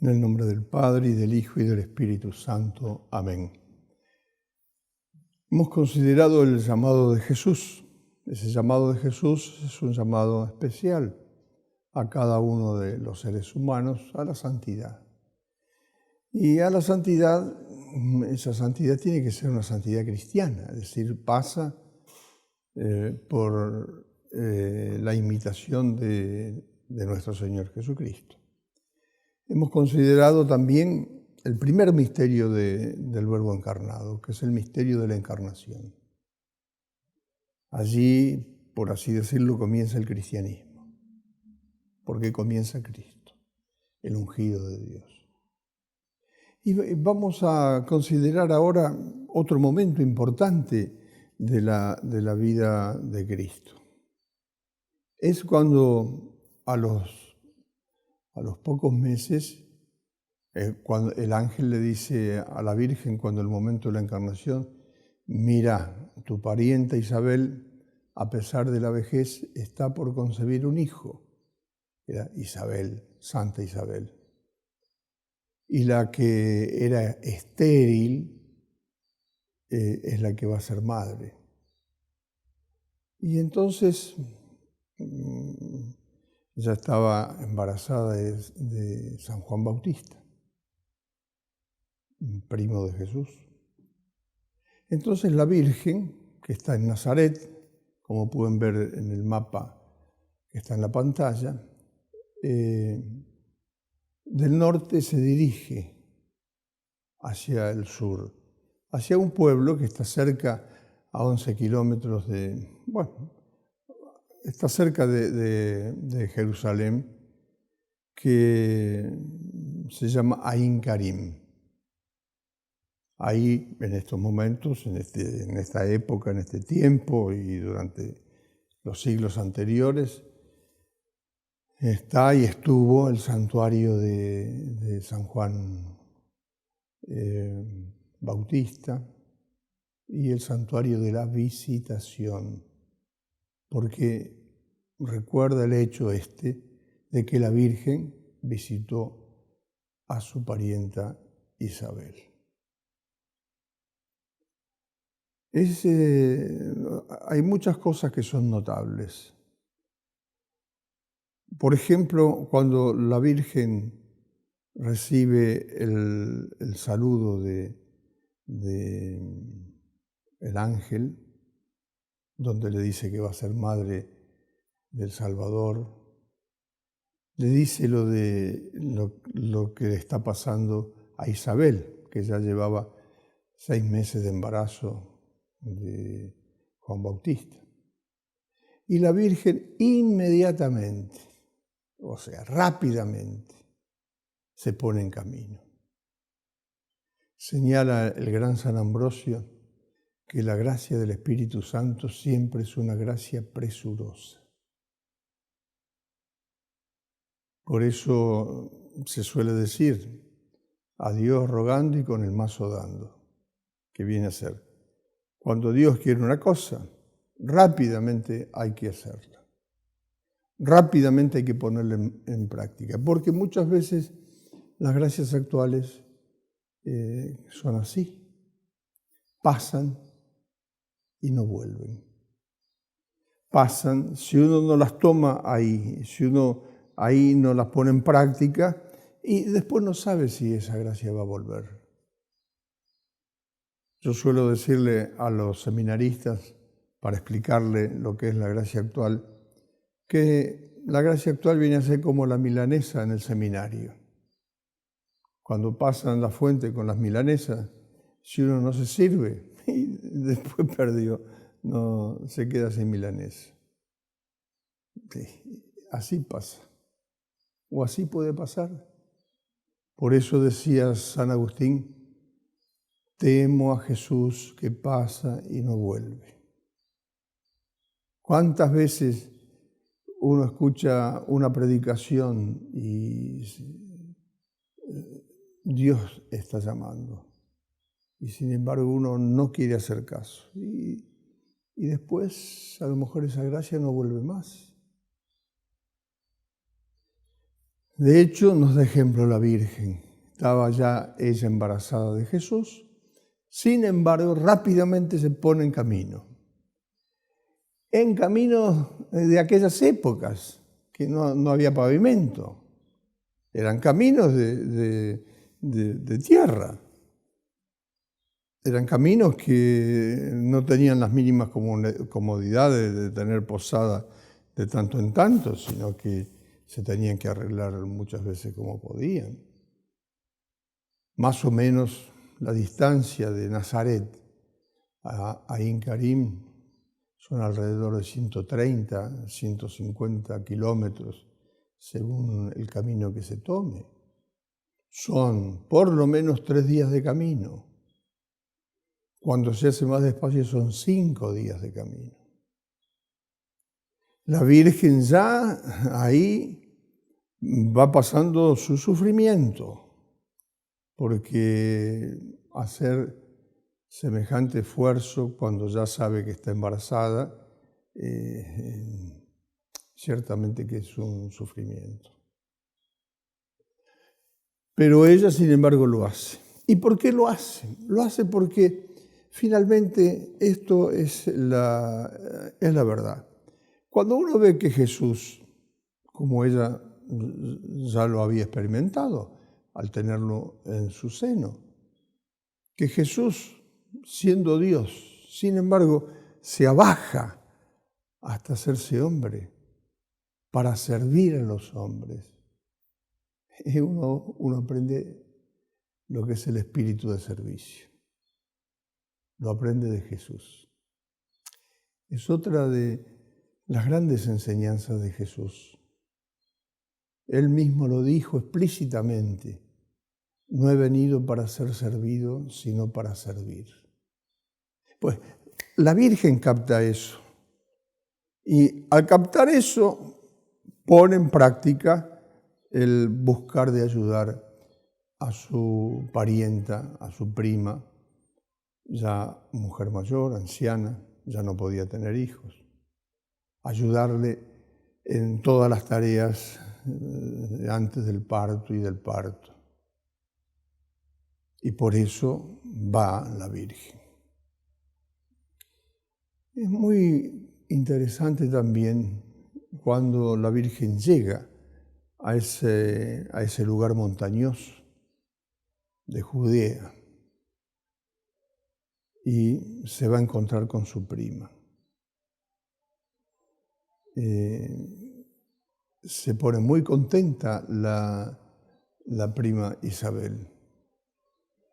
En el nombre del Padre, y del Hijo, y del Espíritu Santo. Amén. Hemos considerado el llamado de Jesús. Ese llamado de Jesús es un llamado especial a cada uno de los seres humanos a la santidad. Y a la santidad, esa santidad tiene que ser una santidad cristiana, es decir, pasa por la imitación de nuestro Señor Jesucristo. Hemos considerado también el primer misterio del Verbo encarnado, que es el misterio de la encarnación. Allí, por así decirlo, comienza el cristianismo, porque comienza Cristo, el ungido de Dios. Y vamos a considerar ahora otro momento importante de la vida de Cristo. Es cuando a los pocos meses, cuando el ángel le dice a la Virgen, cuando el momento de la encarnación, mira, tu parienta Isabel, a pesar de la vejez, está por concebir un hijo. Era Isabel, Santa Isabel. Y la que era estéril es la que va a ser madre. Y entonces ya estaba embarazada de San Juan Bautista, primo de Jesús. Entonces la Virgen, que está en Nazaret, como pueden ver en el mapa que está en la pantalla, del norte se dirige hacia el sur, hacia un pueblo que está cerca a 11 kilómetros está cerca de Jerusalén, que se llama Ain Karim. Ahí, en estos momentos, en esta época, en este tiempo y durante los siglos anteriores, está y estuvo el santuario de San Juan Bautista y el santuario de la Visitación, porque recuerda el hecho de que la Virgen visitó a su parienta Isabel. Hay muchas cosas que son notables. Por ejemplo, cuando la Virgen recibe el saludo del ángel, donde le dice que va a ser madre del Salvador, le dice lo que le está pasando a Isabel, que ya llevaba 6 meses de embarazo de Juan Bautista. Y la Virgen inmediatamente, o sea, rápidamente, se pone en camino. Señala el gran San Ambrosio que la gracia del Espíritu Santo siempre es una gracia presurosa. Por eso se suele decir, a Dios rogando y con el mazo dando, que viene a ser, cuando Dios quiere una cosa, rápidamente hay que hacerla. Rápidamente hay que ponerla en práctica, porque muchas veces las gracias actuales son así, pasan y no vuelven. Pasan, si uno no las toma ahí, si uno ahí no las pone en práctica, y después no sabe si esa gracia va a volver. Yo suelo decirle a los seminaristas, para explicarle lo que es la gracia actual, que la gracia actual viene a ser como la milanesa en el seminario. Cuando pasan la fuente con las milanesas, si uno no se sirve, y después perdió, no se queda sin milanesa. Sí, así pasa, o así puede pasar. Por eso decía San Agustín, temo a Jesús que pasa y no vuelve. ¿Cuántas veces uno escucha una predicación y Dios está llamando? Y sin embargo uno no quiere hacer caso. Y después a lo mejor esa gracia no vuelve más. De hecho, nos da ejemplo la Virgen. Estaba ya ella embarazada de Jesús, sin embargo, rápidamente se pone en camino. En camino de aquellas épocas, que no había pavimento. Eran caminos de tierra. Eran caminos que no tenían las mínimas comodidades de tener posada de tanto en tanto, sino que se tenían que arreglar muchas veces como podían. Más o menos la distancia de Nazaret a Ain Karim son alrededor de 130, 150 kilómetros según el camino que se tome. Son por lo menos 3 días de camino. Cuando se hace más despacio son 5 días de camino. La Virgen ya ahí va pasando su sufrimiento, porque hacer semejante esfuerzo cuando ya sabe que está embarazada, ciertamente que es un sufrimiento. Pero ella, sin embargo, lo hace. ¿Y por qué lo hace? Lo hace porque finalmente esto es la verdad. Cuando uno ve que Jesús, como ella ya lo había experimentado al tenerlo en su seno, que Jesús, siendo Dios, sin embargo, se abaja hasta hacerse hombre para servir a los hombres. Y uno aprende lo que es el espíritu de servicio. Lo aprende de Jesús. Es otra de las grandes enseñanzas de Jesús. Él mismo lo dijo explícitamente: no he venido para ser servido, sino para servir. Pues la Virgen capta eso. Y al captar eso, pone en práctica el buscar de ayudar a su parienta, a su prima, ya mujer mayor, anciana, ya no podía tener hijos. Ayudarle en todas las tareas antes del parto y del parto. Y por eso va la Virgen. Es muy interesante también cuando la Virgen llega a ese lugar montañoso de Judea y se va a encontrar con su prima. Se pone muy contenta la prima Isabel.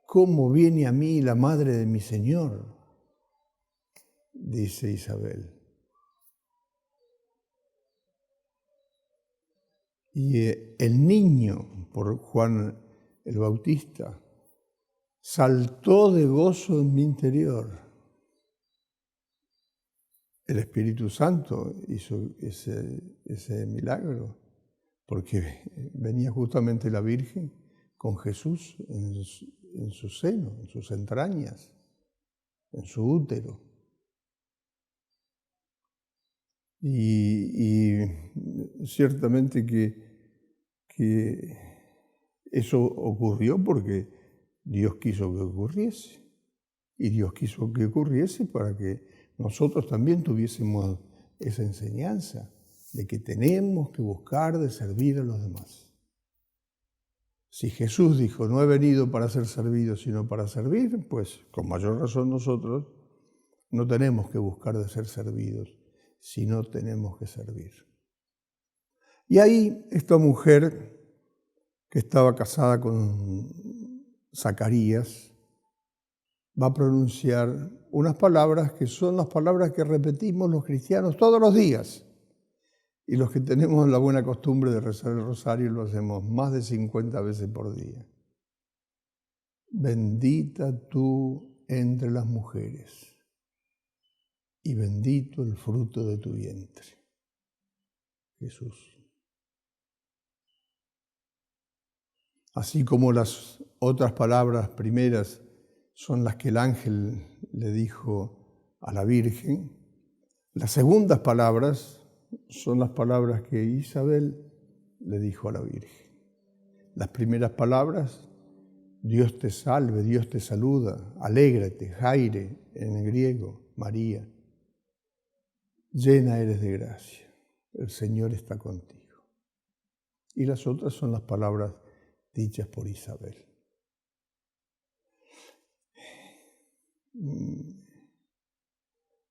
¿Cómo viene a mí la madre de mi Señor?, dice Isabel. Y el niño, por Juan el Bautista, saltó de gozo en mi interior. El Espíritu Santo hizo ese milagro, porque venía justamente la Virgen con Jesús en su seno, en sus entrañas, en su útero. Y ciertamente que eso ocurrió porque Dios quiso que ocurriese. Y Dios quiso que ocurriese para que nosotros también tuviésemos esa enseñanza de que tenemos que buscar de servir a los demás. Si Jesús dijo, no he venido para ser servido, sino para servir, pues con mayor razón nosotros no tenemos que buscar de ser servidos, sino tenemos que servir. Y ahí esta mujer que estaba casada con Zacarías va a pronunciar unas palabras que son las palabras que repetimos los cristianos todos los días. Y los que tenemos la buena costumbre de rezar el rosario lo hacemos más de 50 veces por día. Bendita tú entre las mujeres y bendito el fruto de tu vientre, Jesús. Así como las otras palabras primeras son las que el ángel le dijo a la Virgen, las segundas palabras son las palabras que Isabel le dijo a la Virgen. Las primeras palabras, Dios te salve, Dios te saluda, alégrate, Jaire en el griego, María. Llena eres de gracia, el Señor está contigo. Y las otras son las palabras dichas por Isabel.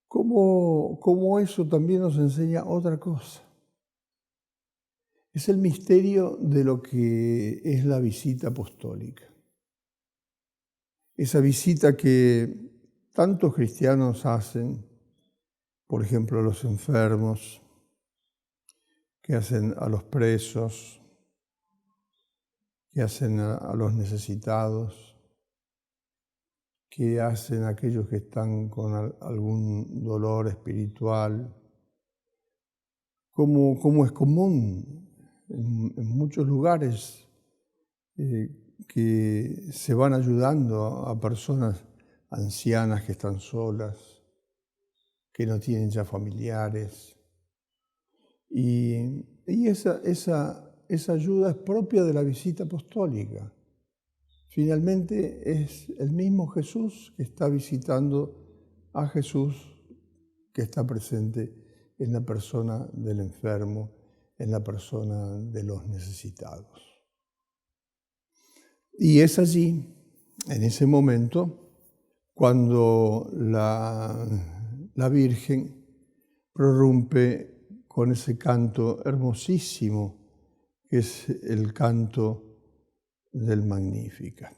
¿Cómo eso también nos enseña otra cosa? Es el misterio de lo que es la visita apostólica. Esa visita que tantos cristianos hacen, por ejemplo, a los enfermos, que hacen a los presos, que hacen a los necesitados, que hacen a aquellos que están con algún dolor espiritual, como es común en muchos lugares que se van ayudando a personas ancianas que están solas, que no tienen ya familiares. Y esa ayuda es propia de la visita apostólica. Finalmente es el mismo Jesús que está visitando a Jesús que está presente en la persona del enfermo, en la persona de los necesitados. Y es allí, en ese momento, cuando la Virgen prorrumpe con ese canto hermosísimo, que es el canto del Magnificat.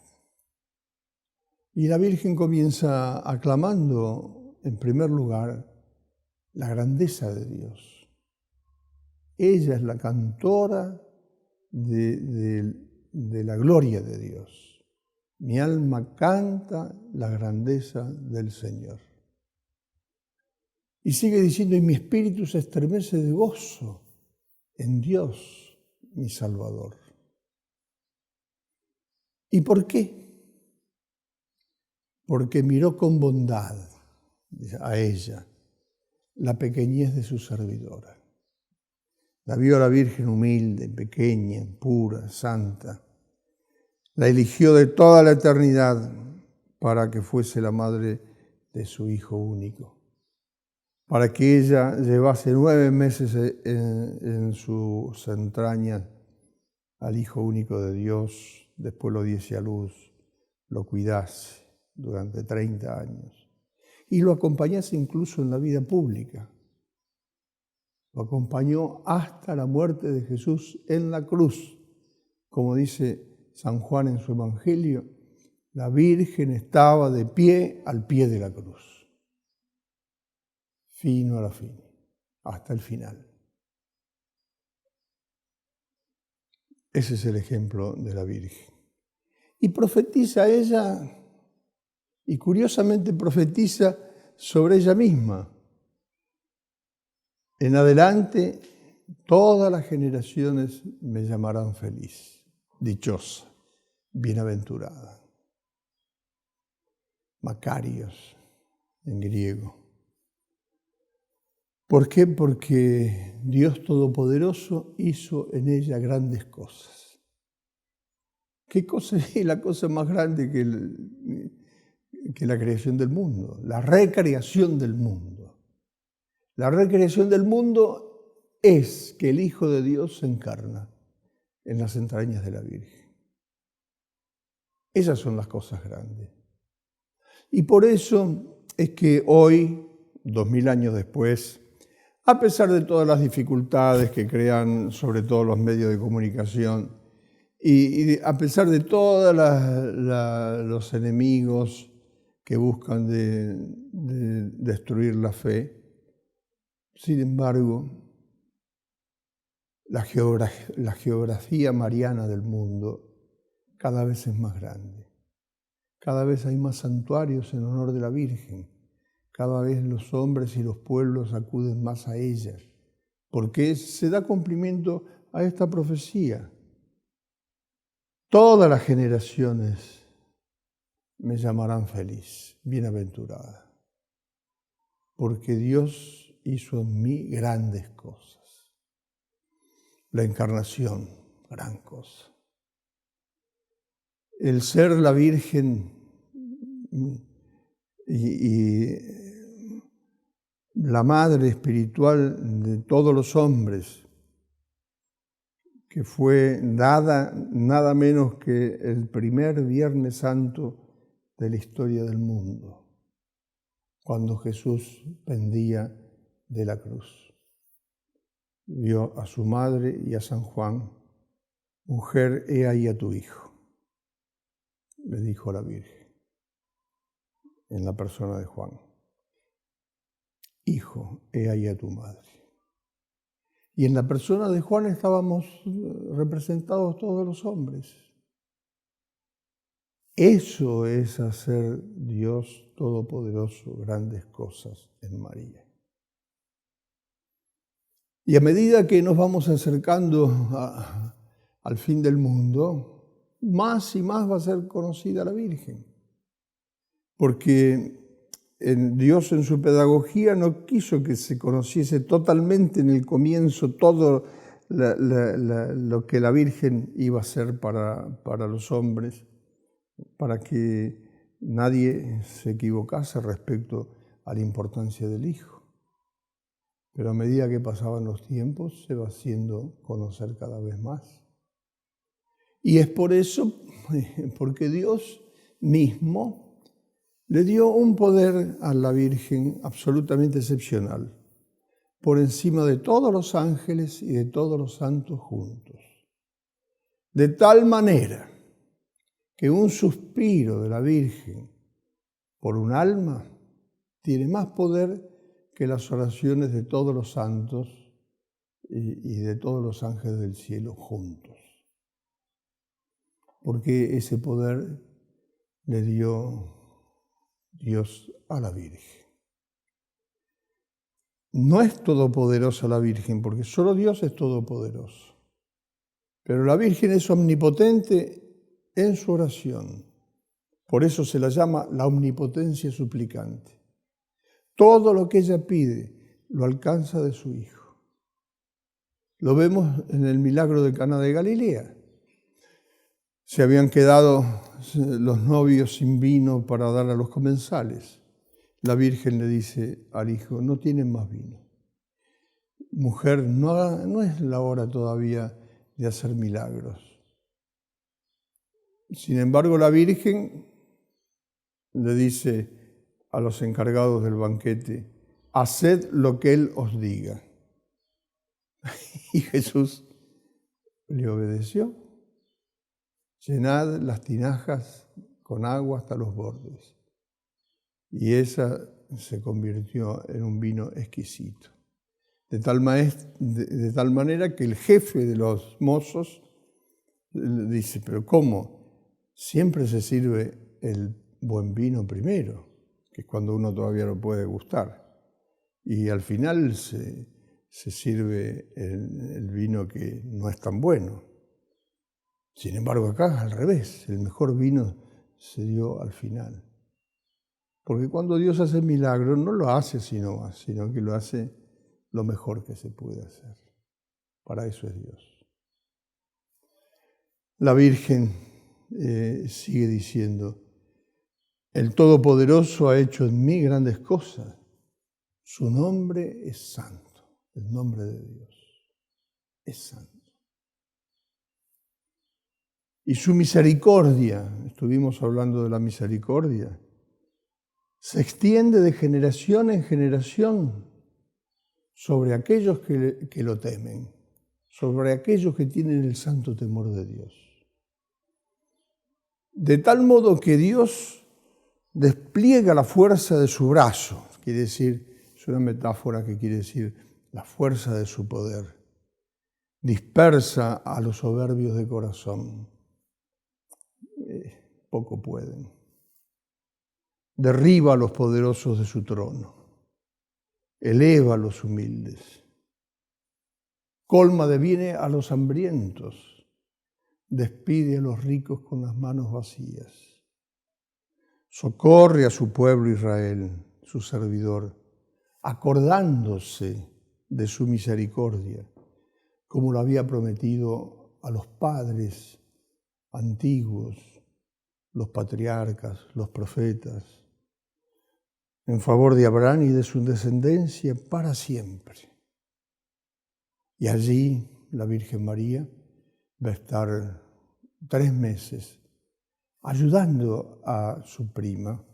Y la Virgen comienza aclamando, en primer lugar, la grandeza de Dios. Ella es la cantora de la gloria de Dios. Mi alma canta la grandeza del Señor. Y sigue diciendo, y mi espíritu se estremece de gozo en Dios, mi Salvador. ¿Y por qué? Porque miró con bondad a ella la pequeñez de su servidora. La vio a la Virgen humilde, pequeña, pura, santa. La eligió de toda la eternidad para que fuese la madre de su Hijo único, para que ella llevase 9 meses en sus entrañas al Hijo único de Dios, después lo diese a luz, lo cuidase durante 30 años y lo acompañase incluso en la vida pública. Lo acompañó hasta la muerte de Jesús en la cruz. Como dice San Juan en su Evangelio, la Virgen estaba de pie al pie de la cruz. Fino a la fin, hasta el final. Ese es el ejemplo de la Virgen. Y profetiza ella, y curiosamente profetiza sobre ella misma. En adelante, todas las generaciones me llamarán feliz, dichosa, bienaventurada. Macarios, en griego. ¿Por qué? Porque Dios Todopoderoso hizo en ella grandes cosas. ¿Qué cosa es la cosa más grande que la creación del mundo? La recreación del mundo. La recreación del mundo es que el Hijo de Dios se encarna en las entrañas de la Virgen. Esas son las cosas grandes. Y por eso es que hoy, 2000 años después, a pesar de todas las dificultades que crean sobre todo los medios de comunicación y a pesar de todos los enemigos que buscan de destruir la fe, sin embargo, la geografía mariana del mundo cada vez es más grande. Cada vez hay más santuarios en honor de la Virgen. Cada vez los hombres y los pueblos acuden más a ella, porque se da cumplimiento a esta profecía. Todas las generaciones me llamarán feliz, bienaventurada, porque Dios hizo en mí grandes cosas. La encarnación, gran cosa. el ser la Virgen y la madre espiritual de todos los hombres, que fue dada nada menos que el primer Viernes Santo de la historia del mundo, cuando Jesús pendía de la cruz. Vio a su madre y a San Juan: mujer, he ahí a tu hijo, le dijo la Virgen, en la persona de Juan. Hijo, he ahí a tu madre. Y en la persona de Juan estábamos representados todos los hombres. Eso es hacer Dios Todopoderoso grandes cosas en María. Y a medida que nos vamos acercando al fin del mundo, más y más va a ser conocida la Virgen. Porque Dios en su pedagogía no quiso que se conociese totalmente en el comienzo todo lo que la Virgen iba a hacer para los hombres, para que nadie se equivocase respecto a la importancia del Hijo. Pero a medida que pasaban los tiempos se va haciendo conocer cada vez más. Y es por eso, porque Dios mismo le dio un poder a la Virgen absolutamente excepcional, por encima de todos los ángeles y de todos los santos juntos. De tal manera que un suspiro de la Virgen por un alma tiene más poder que las oraciones de todos los santos y de todos los ángeles del cielo juntos. Porque ese poder le dio Dios a la Virgen. No es todopoderosa la Virgen, porque solo Dios es todopoderoso. Pero la Virgen es omnipotente en su oración. Por eso se la llama la omnipotencia suplicante. Todo lo que ella pide lo alcanza de su Hijo. Lo vemos en el milagro de Caná de Galilea. Se habían quedado los novios sin vino para dar a los comensales. La Virgen le dice al Hijo: no tienen más vino. Mujer, no es la hora todavía de hacer milagros. Sin embargo, la Virgen le dice a los encargados del banquete: haced lo que Él os diga. Y Jesús le obedeció. Llenad las tinajas con agua hasta los bordes. Y esa se convirtió en un vino exquisito. De tal manera que el jefe de los mozos dice: ¿pero cómo? Siempre se sirve el buen vino primero, que es cuando uno todavía lo puede gustar. Y al final se sirve el vino que no es tan bueno. Sin embargo, acá al revés, el mejor vino se dio al final. Porque cuando Dios hace milagros, no lo hace sino que lo hace lo mejor que se puede hacer. Para eso es Dios. La Virgen sigue diciendo: el Todopoderoso ha hecho en mí grandes cosas. Su nombre es santo. El nombre de Dios es santo. Y su misericordia, estuvimos hablando de la misericordia, se extiende de generación en generación sobre aquellos que lo temen, sobre aquellos que tienen el santo temor de Dios. De tal modo que Dios despliega la fuerza de su brazo, quiere decir, es una metáfora que quiere decir la fuerza de su poder, dispersa a los soberbios de corazón. Poco pueden. Derriba a los poderosos de su trono, eleva a los humildes, colma de bienes a los hambrientos, despide a los ricos con las manos vacías, socorre a su pueblo Israel, su servidor, acordándose de su misericordia, como lo había prometido a los padres antiguos, los patriarcas, los profetas, en favor de Abraham y de su descendencia para siempre. Y allí la Virgen María va a estar 3 meses ayudando a su prima.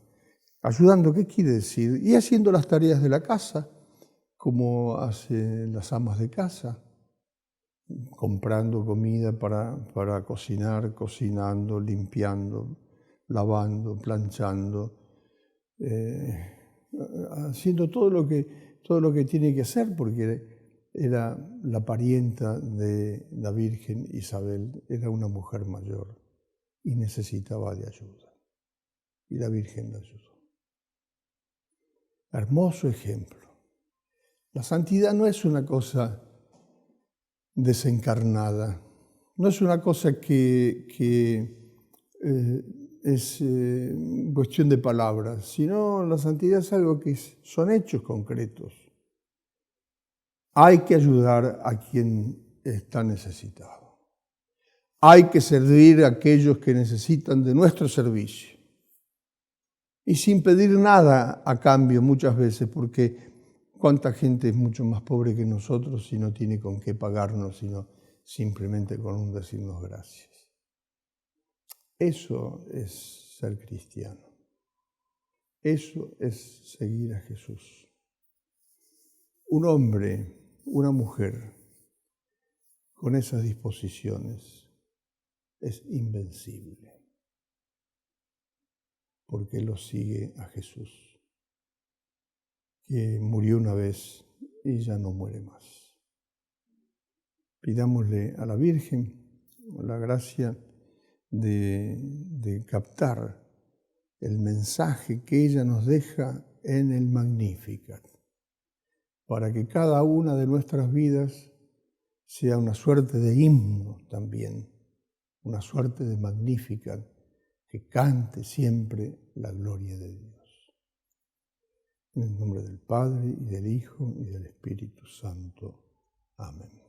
Ayudando, ¿qué quiere decir? Y haciendo las tareas de la casa, como hacen las amas de casa, comprando comida para cocinar, cocinando, limpiando, lavando, planchando, haciendo todo lo que tiene que hacer, porque era la parienta de la Virgen Isabel, era una mujer mayor y necesitaba de ayuda. Y la Virgen la ayudó. Hermoso ejemplo. La santidad no es una cosa desencarnada, no es una cosa que es cuestión de palabras, sino la santidad es algo que son hechos concretos. Hay que ayudar a quien está necesitado. Hay que servir a aquellos que necesitan de nuestro servicio. Y sin pedir nada a cambio muchas veces, porque cuánta gente es mucho más pobre que nosotros y no tiene con qué pagarnos, sino simplemente con un decirnos gracias. Eso es ser cristiano. Eso es seguir a Jesús. Un hombre, una mujer, con esas disposiciones es invencible, porque lo sigue a Jesús, que murió una vez y ya no muere más. Pidámosle a la Virgen la gracia de captar el mensaje que ella nos deja en el Magnificat, para que cada una de nuestras vidas sea una suerte de himno también, una suerte de Magnificat que cante siempre la gloria de Dios. En el nombre del Padre, y del Hijo, y del Espíritu Santo. Amén.